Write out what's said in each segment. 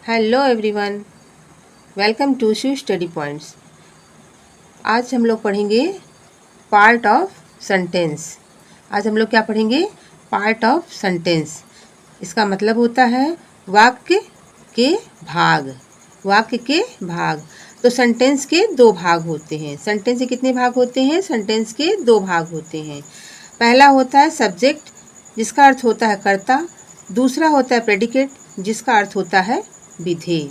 Hello everyone, welcome to shoe study points. आज हम लोग पढ़ेंगे पार्ट ऑफ सेंटेंस। आज हम लोग क्या पढ़ेंगे? Part of sentence. इसका मतलब होता है वाक्य के भाग। वाक्य के भाग। तो सेंटेंस के दो भाग होते हैं। सेंटेंस के कितने भाग होते हैं? सेंटेंस के दो भाग होते हैं। पहला होता है सब्जेक्ट, जिसका अर्थ होता है कर्ता। दूसरा होता है प्रेडिकेट, जिसका अर्थ होता है विधेय।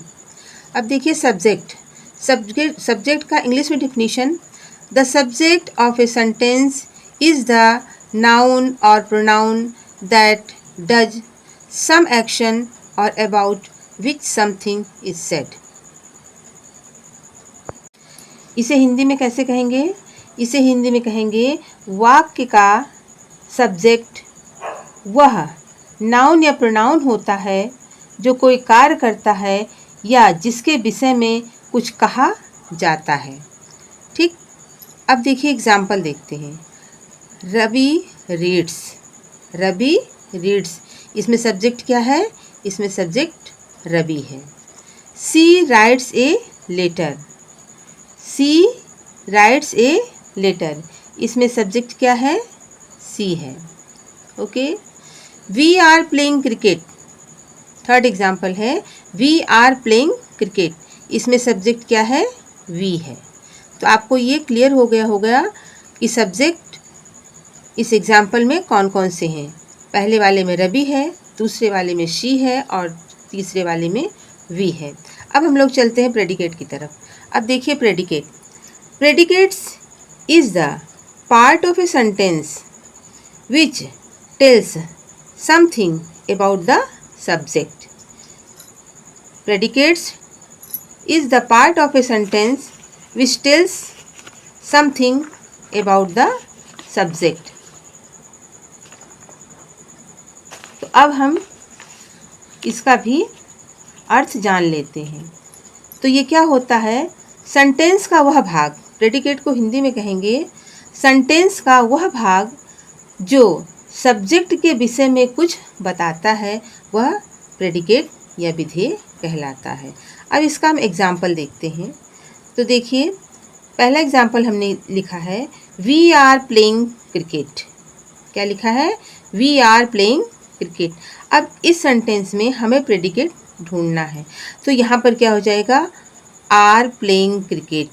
अब देखिए सब्जेक्ट का इंग्लिश में definition: the subject of a sentence is the noun or pronoun that does some action or about which something is said. इसे हिंदी में कैसे कहेंगे? इसे हिंदी में कहेंगे वाक्य का सब्जेक्ट वह नाउन या प्रोनाउन होता है जो कोई कार्य करता है या जिसके विषय में कुछ कहा जाता है। ठीक। अब देखिए एग्जाम्पल देखते हैं। रवि रीड्स। रवि रीड्स, इसमें सब्जेक्ट क्या है? इसमें सब्जेक्ट रवि है। She writes a letter. She writes a letter, इसमें सब्जेक्ट क्या है? सी है। Okay. We are playing cricket. Third example है वी आर प्लेइंग क्रिकेट, इसमें सब्जेक्ट क्या है? वी है। तो आपको ये क्लियर हो गया होगा कि सब्जेक्ट इस एग्जाम्पल में कौन कौन से हैं। पहले वाले में रवि है, दूसरे वाले में शी है और तीसरे वाले में वी है। अब हम लोग चलते हैं प्रेडिकेट की तरफ। अब देखिए predicate. Predicates is the part of a sentence which tells something about the subject. Predicates is the part of a sentence which tells something about the subject. तो अब हम इसका भी अर्थ जान लेते हैं। तो ये क्या होता है? सेंटेंस का वह भाग, प्रेडिकेट को हिंदी में कहेंगे सेंटेंस का वह भाग जो सब्जेक्ट के विषय में कुछ बताता है, वह प्रेडिकेट या विधेय कहलाता है। अब इसका हम एग्जाम्पल देखते हैं। तो देखिए पहला एग्जाम्पल हमने लिखा है वी आर प्लेइंग क्रिकेट। क्या लिखा है? We are playing cricket. अब इस सेंटेंस में हमें प्रेडिकेट ढूंढना है। तो यहाँ पर क्या हो जाएगा? Are playing cricket.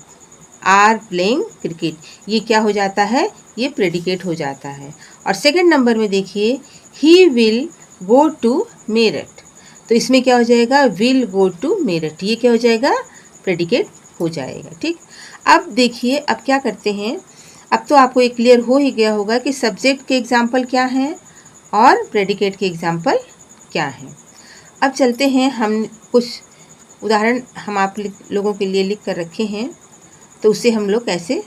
Are playing cricket, ये क्या हो जाता है? ये प्रेडिकेट हो जाता है। और सेकंड नंबर में देखिए he will go to Meerut. तो इसमें क्या हो जाएगा? विल गो टू मेरठ, ये क्या हो जाएगा? प्रेडिकेट हो जाएगा। ठीक। अब देखिए अब क्या करते हैं। अब तो आपको ये क्लियर हो ही गया होगा कि सब्जेक्ट के एग्जाम्पल क्या हैं और प्रेडिकेट के एग्जाम्पल क्या हैं। अब चलते हैं, हम कुछ उदाहरण हम आप लोगों के लिए लिख कर रखे हैं, तो उससे हम लोग कैसे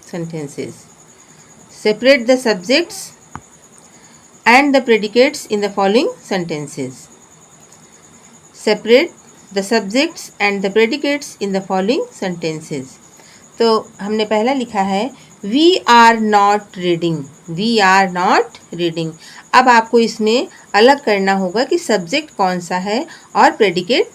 sentences separate the subjects and the predicates in the following sentences. Separate the subjects and the predicates in the following sentences. तो हमने पहला लिखा है we are not reading. We are not reading. अब आपको इसमें अलग करना होगा कि सब्जेक्ट कौन सा है और प्रेडिकेट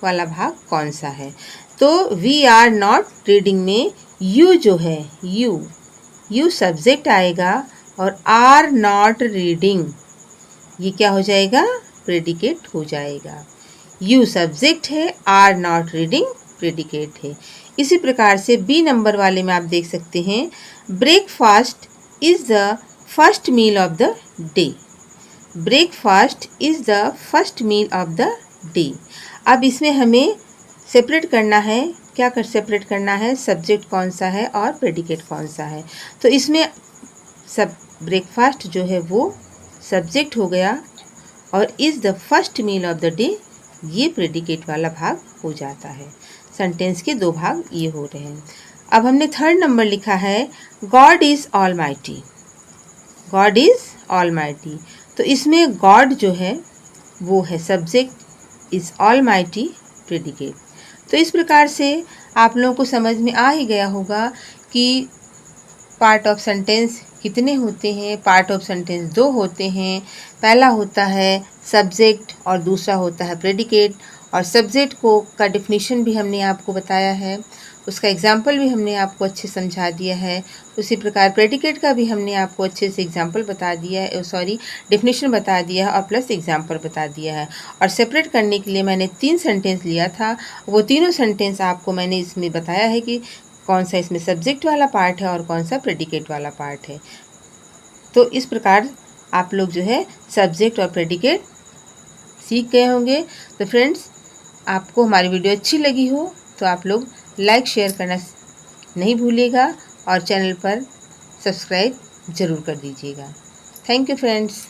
वाला भाग कौन सा है। तो वी आर नॉट रीडिंग में यू जो है, यू सब्जेक्ट आएगा और आर नॉट रीडिंग ये क्या हो जाएगा? प्रेडिकेट हो जाएगा। यू सब्जेक्ट है, आर नॉट रीडिंग प्रेडिकेट है। इसी प्रकार से बी नंबर वाले में आप देख सकते हैं breakfast is the first meal of the day. Breakfast is the first meal of the day. अब इसमें हमें सेपरेट करना है। क्या कर सेपरेट करना है? सब्जेक्ट कौन सा है और प्रेडिकेट कौन सा है। तो इसमें सब ब्रेकफास्ट जो है वो सब्जेक्ट हो गया और is the first meal of the day ये प्रेडिकेट वाला भाग हो जाता है। सेंटेंस के दो भाग ये हो रहे हैं। अब हमने थर्ड नंबर लिखा है God is all mighty. God is all mighty, तो इसमें गॉड जो है वो है subject, is all mighty predicate. तो इस प्रकार से आप लोगों को समझ में आ ही गया होगा कि पार्ट ऑफ सेंटेंस कितने होते हैं? पार्ट ऑफ सेंटेंस 2 होते हैं। पहला होता है सब्जेक्ट और दूसरा होता है प्रेडिकेट। और सब्जेक्ट को का डेफिनेशन भी हमने आपको बताया है, उसका एग्जाम्पल भी हमने आपको अच्छे समझा दिया है। उसी प्रकार प्रेडिकेट का भी हमने आपको अच्छे से एग्जाम्पल बता दिया है, डेफिनेशन बता दिया है और प्लस एग्जाम्पल बता दिया है। और सेपरेट करने के लिए मैंने 3 सेंटेंस लिया था, वो तीनों सेंटेंस आपको मैंने इसमें बताया है कि कौन सा इसमें सब्जेक्ट वाला पार्ट है और कौन सा प्रेडिकेट वाला पार्ट है। तो इस प्रकार आप लोग जो है सब्जेक्ट और प्रेडिकेट सीख गए होंगे। तो फ्रेंड्स, आपको हमारी वीडियो अच्छी लगी हो तो आप लोग लाइक शेयर करना नहीं भूलिएगा और चैनल पर सब्सक्राइब ज़रूर कर दीजिएगा। Thank you friends.